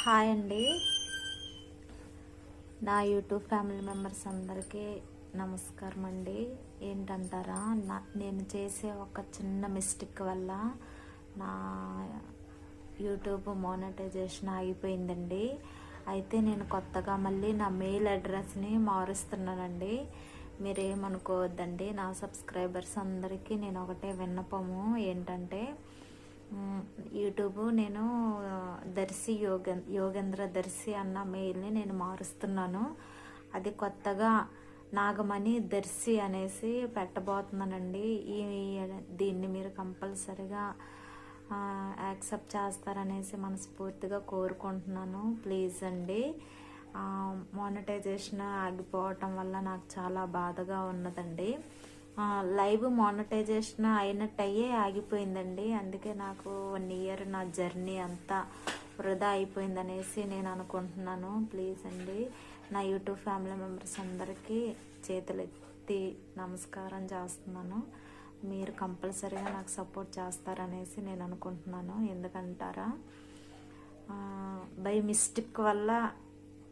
Hi అండి, నా YouTube family members అందరికీ నమస్కారం అండి. ఏంటంటారా, నేను చేసే ఒక చిన్న మిస్టేక్ వల్ల నా యూట్యూబ్ మోనటైజేషన్ ఆగిపోయిందండి. అయితే నేను కొత్తగా మళ్ళీ నా మెయిల్ అడ్రస్ని మారుస్తున్నానండి. మీరేమనుకోవద్దండి. నా సబ్స్క్రైబర్స్ అందరికీ నేను ఒకటే విన్నపము ఏంటంటే, యూట్యూబ్ నేను యోగేంద్ర దర్శి అన్న మెయిల్ని నేను మారుస్తున్నాను. అది కొత్తగా నాగమణి దర్శి అనేసి పెట్టబోతున్నానండి. దీన్ని మీరు కంపల్సరిగా యాక్సెప్ట్ చేస్తారనేసి మనస్ఫూర్తిగా కోరుకుంటున్నాను. ప్లీజ్ అండి. మానిటైజేషన్ ఆగిపోవటం వల్ల నాకు చాలా బాధగా ఉన్నదండి. లైవ్ మానిటైజేషన్ అయినట్టయ్యే ఆగిపోయిందండి. అందుకే నాకు 1 ఇయర్ నా జర్నీ అంతా వృధా అయిపోయిందనేసి నేను అనుకుంటున్నాను. ప్లీజ్ అండి, నా యూట్యూబ్ ఫ్యామిలీ మెంబర్స్ అందరికీ చేతులెత్తి నమస్కారం చేస్తున్నాను. మీరు కంపల్సరీగా నాకు సపోర్ట్ చేస్తారనేసి నేను అనుకుంటున్నాను. ఎందుకంటారా, బై మిస్టేక్ వల్ల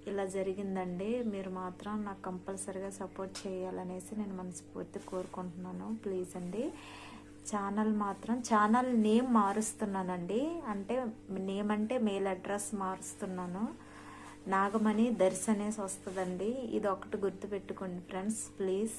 ఇలా జరిగిందండి. మీరు మాత్రం నాకు కంపల్సరీగా సపోర్ట్ చేయాలనేసి నేను మనస్ఫూర్తి కోరుకుంటున్నాను. ప్లీజ్ అండి. ఛానల్ నేమ్ మారుస్తున్నానండి. నేమ్ అంటే మెయిల్ అడ్రస్ మారుస్తున్నాను. నాగమణి దర్శి అనేసి వస్తుందండి. ఇది ఒకటి గుర్తుపెట్టుకోండి ఫ్రెండ్స్, ప్లీజ్.